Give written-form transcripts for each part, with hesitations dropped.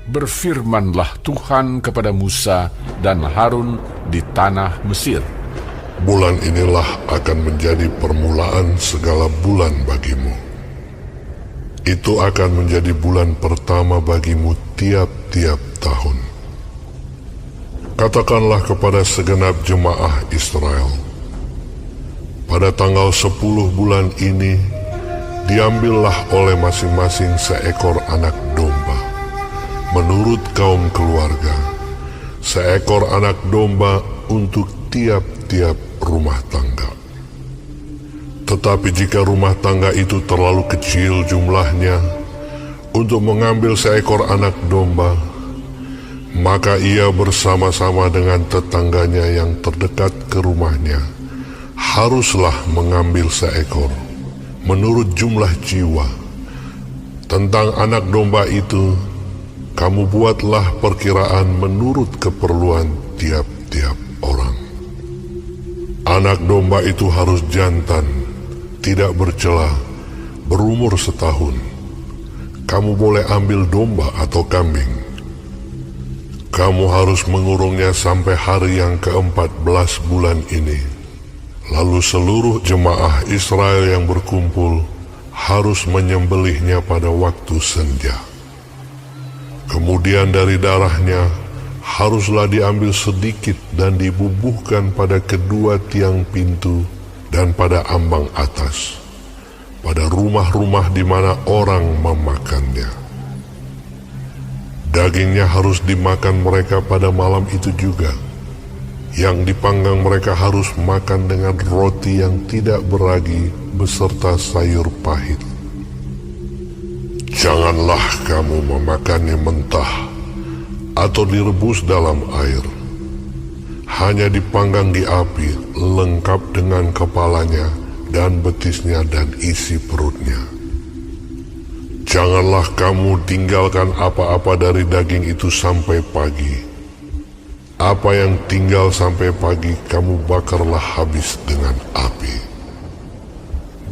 berfirmanlah Tuhan kepada Musa dan Harun di tanah Mesir. Bulan inilah akan menjadi permulaan segala bulan bagimu. Itu akan menjadi bulan pertama bagimu tiap-tiap tahun. Katakanlah kepada segenap jemaah Israel, pada tanggal 10 bulan ini, diambillah oleh masing-masing seekor anak domba, menurut kaum keluarga, seekor anak domba untuk tiap-tiap rumah tangga. Tetapi jika rumah tangga itu terlalu kecil jumlahnya untuk mengambil seekor anak domba, maka ia bersama-sama dengan tetangganya yang terdekat ke rumahnya haruslah mengambil seekor menurut jumlah jiwa. Tentang anak domba itu, kamu buatlah perkiraan menurut keperluan tiap-tiap orang. Anak domba itu harus jantan, tidak bercela, berumur setahun. Kamu boleh ambil domba atau kambing. Kamu harus mengurungnya sampai hari yang ke-14 bulan ini. Lalu seluruh jemaah Israel yang berkumpul harus menyembelihnya pada waktu senja. Kemudian dari darahnya haruslah diambil sedikit dan dibubuhkan pada kedua tiang pintu dan pada ambang atas, pada rumah-rumah di mana orang memakannya. Dagingnya harus dimakan mereka pada malam itu juga. Yang dipanggang mereka harus makan dengan roti yang tidak beragi beserta sayur pahit. Janganlah kamu memakannya mentah atau direbus dalam air. Hanya dipanggang di api, lengkap dengan kepalanya dan betisnya dan isi perutnya. Janganlah kamu tinggalkan apa-apa dari daging itu sampai pagi. Apa yang tinggal sampai pagi kamu bakarlah habis dengan api.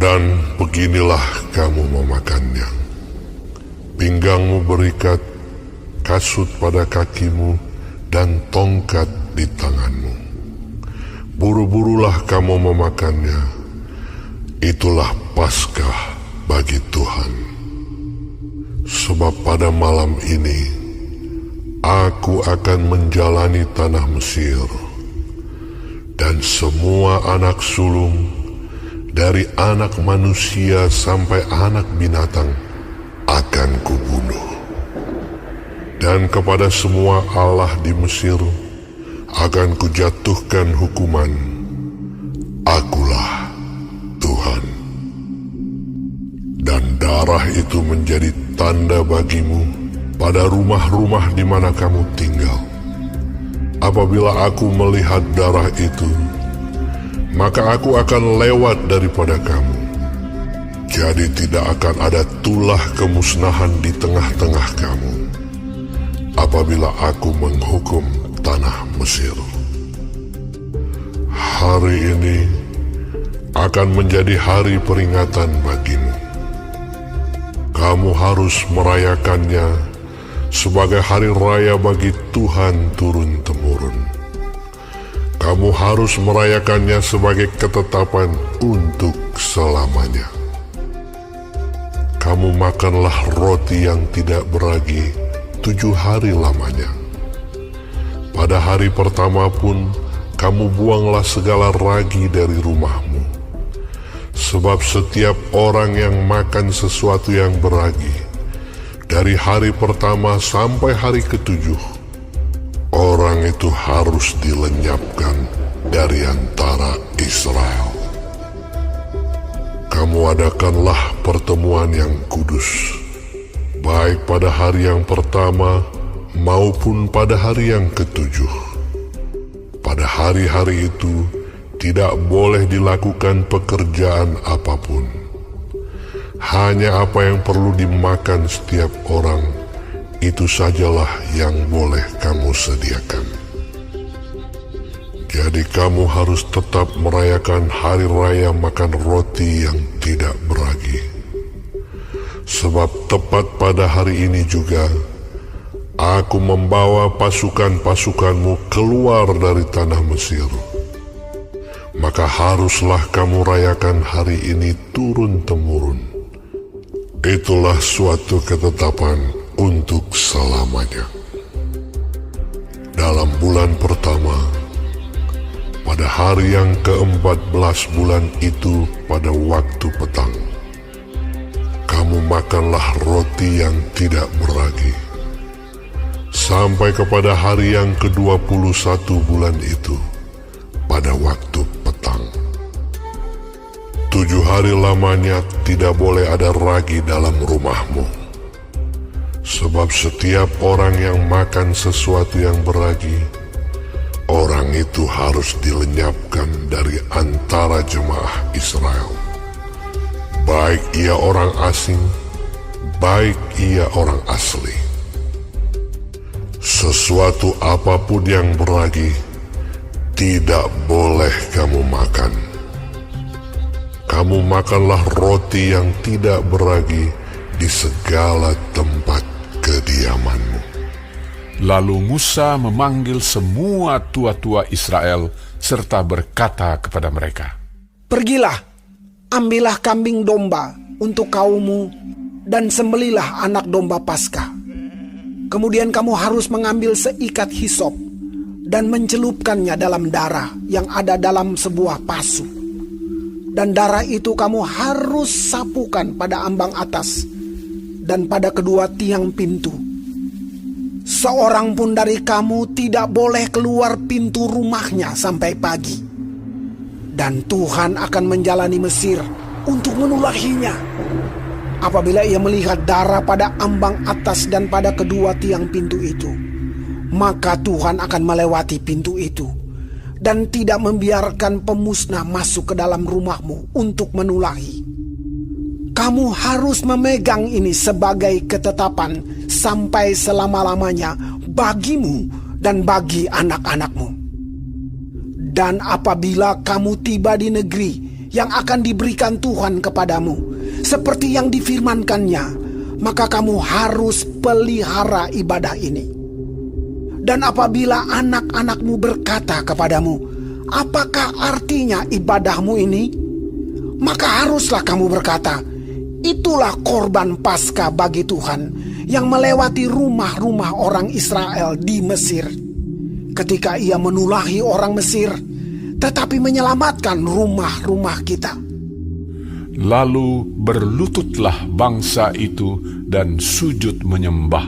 Dan beginilah kamu memakannya. Pinggangmu berikat, kasut pada kakimu, dan tongkat di tanganmu. Buru-burulah kamu memakannya. Itulah Paskah bagi Tuhan. Sebab pada malam ini aku akan menjalani tanah Mesir, dan semua anak sulung dari anak manusia sampai anak binatang akan kubunuh. Dan kepada semua allah di Mesir akan kujatuhkan hukuman. Akulah Tuhan. Dan darah itu menjadi tanda bagimu pada rumah-rumah di mana kamu tinggal. Apabila aku melihat darah itu, maka aku akan lewat daripada kamu. Jadi tidak akan ada tulah kemusnahan di tengah-tengah kamu apabila aku menghukum tanah Mesir. Hari ini akan menjadi hari peringatan bagimu. Kamu harus merayakannya sebagai hari raya bagi Tuhan turun-temurun. Kamu harus merayakannya sebagai ketetapan untuk selamanya. Kamu makanlah roti yang tidak beragi 7 hari lamanya. Pada hari pertama pun kamu buanglah segala ragi dari rumahmu. Sebab setiap orang yang makan sesuatu yang beragi, dari hari pertama sampai hari ke-7, orang itu harus dilenyapkan dari antara Israel. Kamu adakanlah pertemuan yang kudus, baik pada hari yang pertama maupun pada hari yang ke-7. Pada hari-hari itu tidak boleh dilakukan pekerjaan apapun. Hanya apa yang perlu dimakan setiap orang, itu sajalah yang boleh kamu sediakan. Jadi kamu harus tetap merayakan hari raya makan roti yang tidak beragi. Sebab tepat pada hari ini juga, Aku membawa pasukan-pasukanmu keluar dari tanah Mesir. Maka haruslah kamu rayakan hari ini turun-temurun. Itulah suatu ketetapan untuk selamanya. Dalam bulan pertama, pada hari yang ke-14 bulan itu pada waktu petang, kamu makanlah roti yang tidak beragi. Sampai kepada hari yang ke-21 bulan itu, pada waktu petang. 7 hari lamanya tidak boleh ada ragi dalam rumahmu. Sebab setiap orang yang makan sesuatu yang beragi, orang itu harus dilenyapkan dari antara jemaah Israel. Baik ia orang asing, baik ia orang asli. Sesuatu apapun yang beragi tidak boleh kamu makan. Kamu makanlah roti yang tidak beragi di segala tempat kediamanmu. Lalu Musa memanggil semua tua-tua Israel serta berkata kepada mereka, "Pergilah, ambillah kambing domba untuk kaummu dan sembelilah anak domba Paskah. Kemudian kamu harus mengambil seikat hisop dan mencelupkannya dalam darah yang ada dalam sebuah pasu. Dan darah itu kamu harus sapukan pada ambang atas dan pada kedua tiang pintu. Seorang pun dari kamu tidak boleh keluar pintu rumahnya sampai pagi. Dan Tuhan akan menjalani Mesir untuk menulahinya. Apabila ia melihat darah pada ambang atas dan pada kedua tiang pintu itu, maka Tuhan akan melewati pintu itu dan tidak membiarkan pemusnah masuk ke dalam rumahmu untuk menulahi. Kamu harus memegang ini sebagai ketetapan sampai selama-lamanya bagimu dan bagi anak-anakmu. Dan apabila kamu tiba di negeri yang akan diberikan Tuhan kepadamu, seperti yang difirmankannya, maka kamu harus pelihara ibadah ini. Dan apabila anak-anakmu berkata kepadamu, apakah artinya ibadahmu ini? Maka haruslah kamu berkata, itulah korban Paskah bagi Tuhan yang melewati rumah-rumah orang Israel di Mesir, ketika ia menulahi orang Mesir, tetapi menyelamatkan rumah-rumah kita. Lalu berlututlah bangsa itu dan sujud menyembah.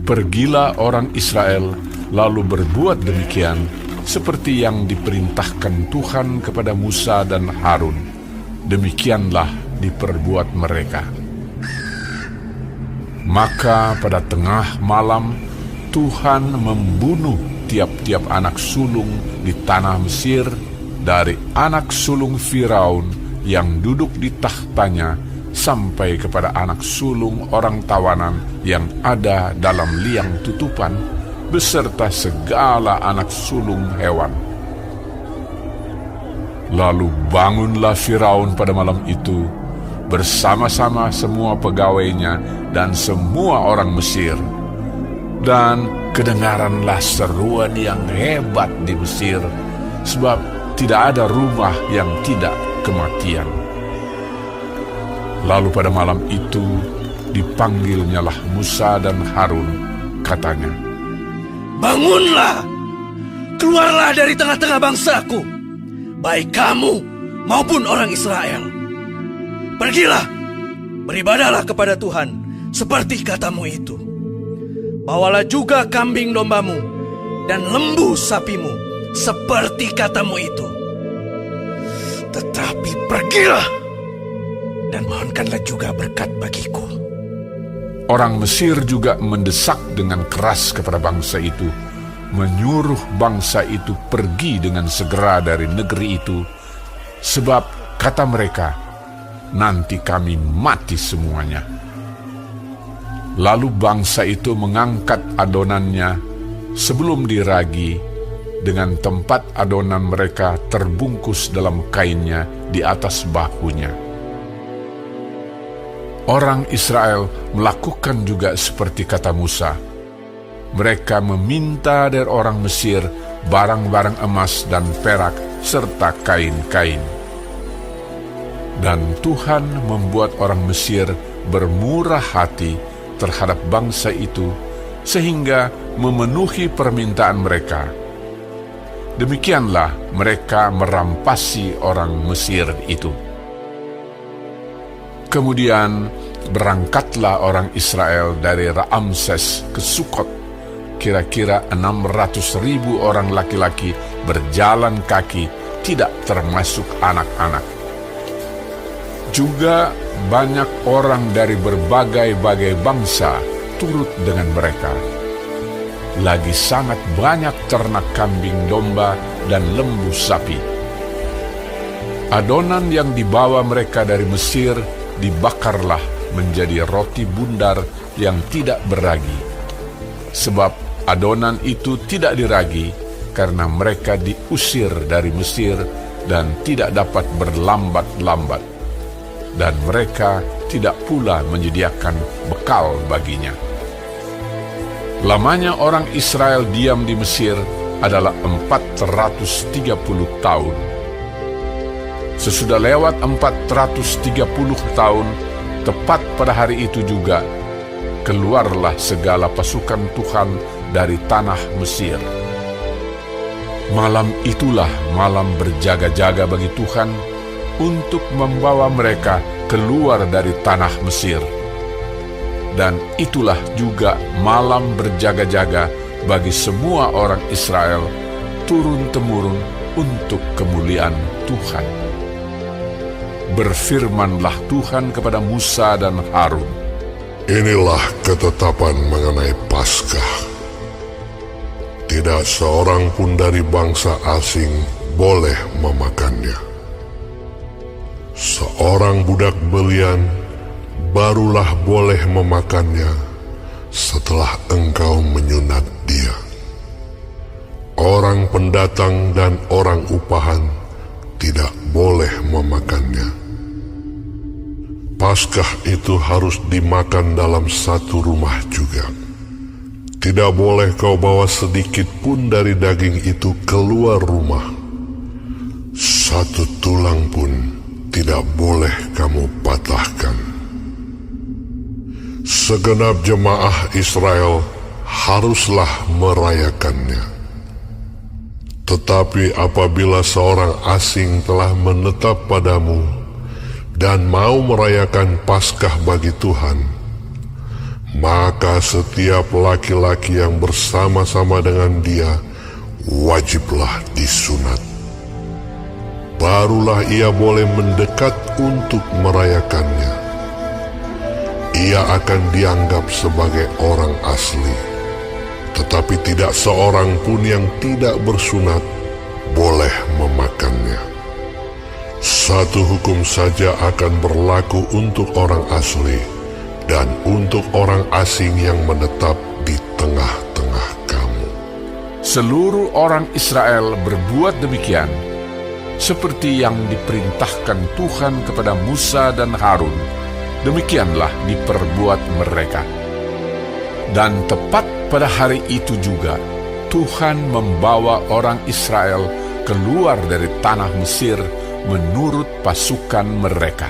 Pergilah orang Israel lalu berbuat demikian seperti yang diperintahkan Tuhan kepada Musa dan Harun. Demikianlah diperbuat mereka. Maka pada tengah malam Tuhan membunuh tiap-tiap anak sulung di tanah Mesir, dari anak sulung Firaun yang duduk di tahtanya sampai kepada anak sulung orang tawanan yang ada dalam liang tutupan, beserta segala anak sulung hewan. Lalu bangunlah Firaun pada malam itu bersama-sama semua pegawainya dan semua orang Mesir. Dan kedengaranlah seruan yang hebat di Mesir, sebab tidak ada rumah yang tidak kematian. Lalu pada malam itu dipanggilnyalah Musa dan Harun, katanya, "Bangunlah, keluarlah dari tengah-tengah bangsaku, baik kamu maupun orang Israel. Pergilah, beribadahlah kepada Tuhan seperti katamu itu. Bawalah juga kambing dombamu dan lembu sapimu seperti katamu itu. Tetapi pergilah dan mohonkanlah juga berkat bagiku." Orang Mesir juga mendesak dengan keras kepada bangsa itu, menyuruh bangsa itu pergi dengan segera dari negeri itu, sebab kata mereka, nanti kami mati semuanya. Lalu bangsa itu mengangkat adonannya sebelum diragi, dengan tempat adonan mereka terbungkus dalam kainnya di atas bahunya. Orang Israel melakukan juga seperti kata Musa. Mereka meminta dari orang Mesir barang-barang emas dan perak serta kain-kain. Dan Tuhan membuat orang Mesir bermurah hati terhadap bangsa itu sehingga memenuhi permintaan mereka. Demikianlah mereka merampasi orang Mesir itu. Kemudian berangkatlah orang Israel dari Ramses ke Sukot. Kira-kira 600.000 orang laki-laki berjalan kaki, tidak termasuk anak-anak. Juga banyak orang dari berbagai-bagai bangsa turut dengan mereka. Lagi sangat banyak ternak kambing domba dan lembu sapi. Adonan yang dibawa mereka dari Mesir dibakarlah menjadi roti bundar yang tidak beragi. Sebab adonan itu tidak diragi karena mereka diusir dari Mesir dan tidak dapat berlambat-lambat. Dan mereka tidak pula menyediakan bekal baginya. Lamanya orang Israel diam di Mesir adalah 430 tahun. Sesudah lewat 430 tahun, tepat pada hari itu juga, keluarlah segala pasukan Tuhan dari tanah Mesir. Malam itulah malam berjaga-jaga bagi Tuhan untuk membawa mereka keluar dari tanah Mesir. Dan itulah juga malam berjaga-jaga bagi semua orang Israel turun-temurun untuk kemuliaan Tuhan. Berfirmanlah Tuhan kepada Musa dan Harun. Inilah ketetapan mengenai Paskah. Tidak seorang pun dari bangsa asing boleh memakannya. Seorang budak belian barulah boleh memakannya setelah engkau menyunat dia. Orang pendatang dan orang upahan tidak boleh memakannya. Paskah itu harus dimakan dalam satu rumah juga. Tidak boleh kau bawa sedikit pun dari daging itu keluar rumah. Satu tulang pun tidak boleh kamu patahkan. Segenap jemaah Israel haruslah merayakannya. Tetapi apabila seorang asing telah menetap padamu dan mau merayakan Paskah bagi Tuhan, maka setiap laki-laki yang bersama-sama dengan dia wajiblah disunat. Barulah ia boleh mendekat untuk merayakannya. Ia akan dianggap sebagai orang asli, tetapi tidak seorang pun yang tidak bersunat boleh memakannya. Satu hukum saja akan berlaku untuk orang asli dan untuk orang asing yang menetap di tengah-tengah kamu. Seluruh orang Israel berbuat demikian, seperti yang diperintahkan Tuhan kepada Musa dan Harun. Demikianlah diperbuat mereka. Dan tepat pada hari itu juga, Tuhan membawa orang Israel keluar dari tanah Mesir menurut pasukan mereka.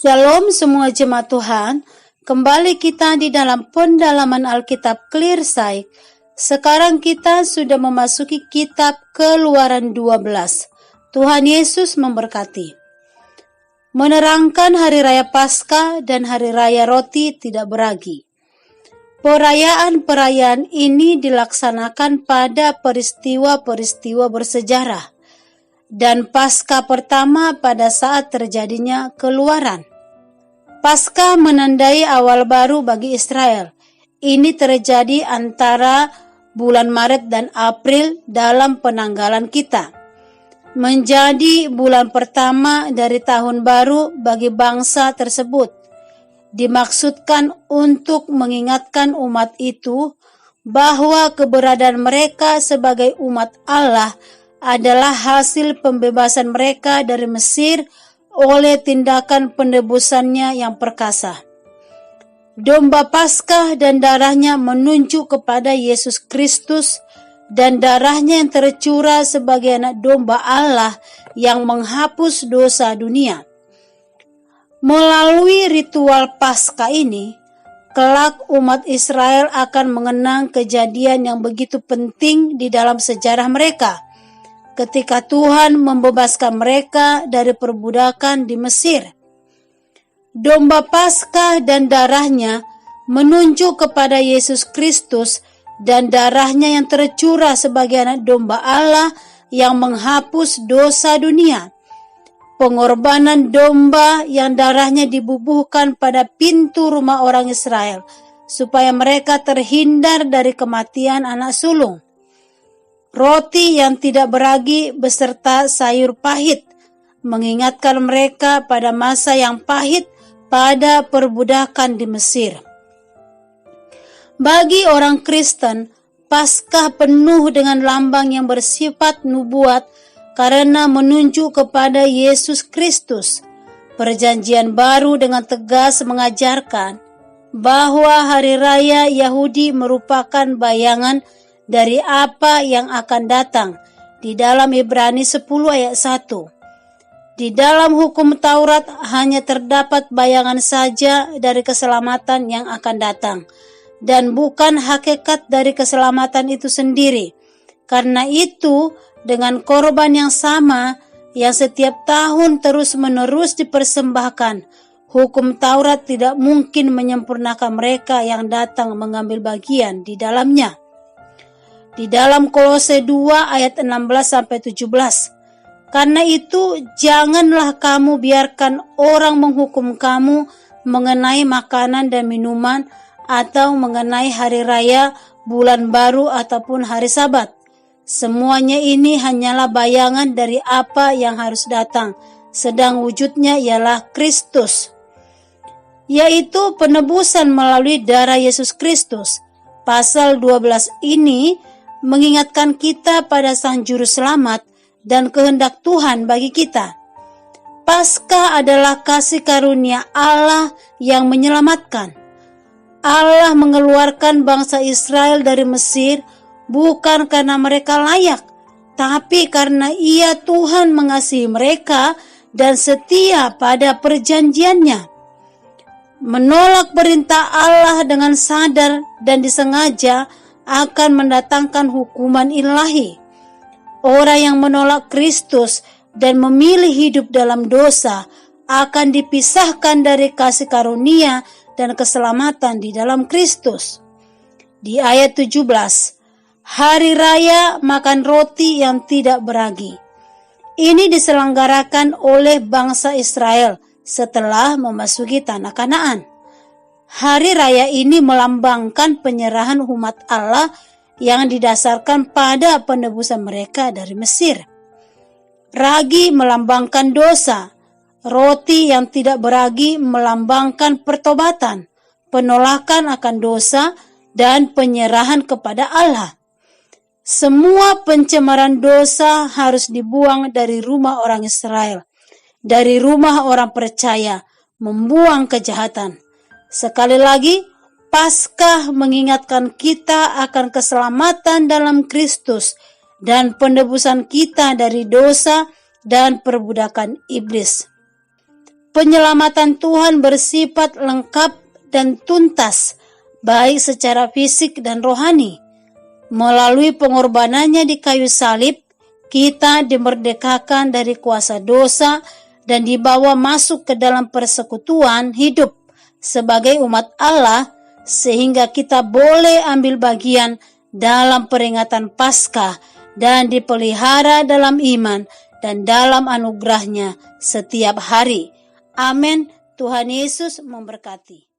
Shalom semua jemaat Tuhan, kembali kita di dalam pendalaman Alkitab Clearsight. Sekarang kita sudah memasuki kitab Keluaran 12. Tuhan Yesus memberkati. Menerangkan hari raya Paskah dan hari raya roti tidak beragi. Perayaan-perayaan ini dilaksanakan pada peristiwa-peristiwa bersejarah dan Paskah pertama pada saat terjadinya keluaran. Paskah menandai awal baru bagi Israel. Ini terjadi antara bulan Maret dan April dalam penanggalan kita. Menjadi bulan pertama dari tahun baru bagi bangsa tersebut. dimaksudkan untuk mengingatkan umat itu bahwa keberadaan mereka sebagai umat Allah adalah hasil pembebasan mereka dari Mesir oleh tindakan penebusannya yang perkasa. Domba Paskah dan darahnya menunjuk kepada Yesus Kristus, dan darahnya yang tercurah sebagai anak domba Allah yang menghapus dosa dunia. Melalui ritual Paskah ini, kelak umat Israel akan mengenang kejadian yang begitu penting di dalam sejarah mereka, ketika Tuhan membebaskan mereka dari perbudakan di Mesir. Domba Paskah dan darahnya menunjuk kepada Yesus Kristus, dan darahnya yang tercurah sebagai anak domba Allah yang menghapus dosa dunia. Pengorbanan domba yang darahnya dibubuhkan pada pintu rumah orang Israel, supaya mereka terhindar dari kematian anak sulung. Roti yang tidak beragi beserta sayur pahit mengingatkan mereka pada masa yang pahit pada perbudakan di Mesir. Bagi orang Kristen, Paskah penuh dengan lambang yang bersifat nubuat karena menunjuk kepada Yesus Kristus. Perjanjian Baru dengan tegas mengajarkan bahwa hari raya Yahudi merupakan bayangan dari apa yang akan datang di dalam Ibrani 10 ayat 1. Di dalam hukum Taurat hanya terdapat bayangan saja dari keselamatan yang akan datang, dan bukan hakikat dari keselamatan itu sendiri. Karena itu, dengan korban yang sama yang setiap tahun terus-menerus dipersembahkan, hukum Taurat tidak mungkin menyempurnakan mereka yang datang mengambil bagian di dalamnya. Di dalam Kolose 2 ayat 16-17, karena itu janganlah kamu biarkan orang menghukum kamu mengenai makanan dan minuman, atau mengenai hari raya, bulan baru, ataupun hari Sabat. Semuanya ini hanyalah bayangan dari apa yang harus datang, sedang wujudnya ialah Kristus, yaitu penebusan melalui darah Yesus Kristus. Pasal 12 ini mengingatkan kita pada Sang Juru Selamat dan kehendak Tuhan bagi kita. Paskah adalah kasih karunia Allah yang menyelamatkan. Allah mengeluarkan bangsa Israel dari Mesir bukan karena mereka layak, tapi karena Ia Tuhan mengasihi mereka dan setia pada perjanjiannya. Menolak perintah Allah dengan sadar dan disengaja akan mendatangkan hukuman ilahi. Orang yang menolak Kristus dan memilih hidup dalam dosa akan dipisahkan dari kasih karunia dan keselamatan di dalam Kristus. Di ayat 17, hari raya makan roti yang tidak beragi. Ini diselenggarakan oleh bangsa Israel setelah memasuki tanah Kanaan. Hari raya ini melambangkan penyerahan umat Allah yang didasarkan pada penebusan mereka dari Mesir. Ragi melambangkan dosa. Roti yang tidak beragi melambangkan pertobatan, penolakan akan dosa, dan penyerahan kepada Allah. Semua pencemaran dosa harus dibuang dari rumah orang Israel, dari rumah orang percaya, membuang kejahatan. Sekali lagi, Paskah mengingatkan kita akan keselamatan dalam Kristus dan penebusan kita dari dosa dan perbudakan iblis. Penyelamatan Tuhan bersifat lengkap dan tuntas, baik secara fisik dan rohani. Melalui pengorbanannya di kayu salib, kita dimerdekakan dari kuasa dosa dan dibawa masuk ke dalam persekutuan hidup sebagai umat Allah, sehingga kita boleh ambil bagian dalam peringatan Paskah dan dipelihara dalam iman dan dalam anugerahnya setiap hari. Amin. Tuhan Yesus memberkati.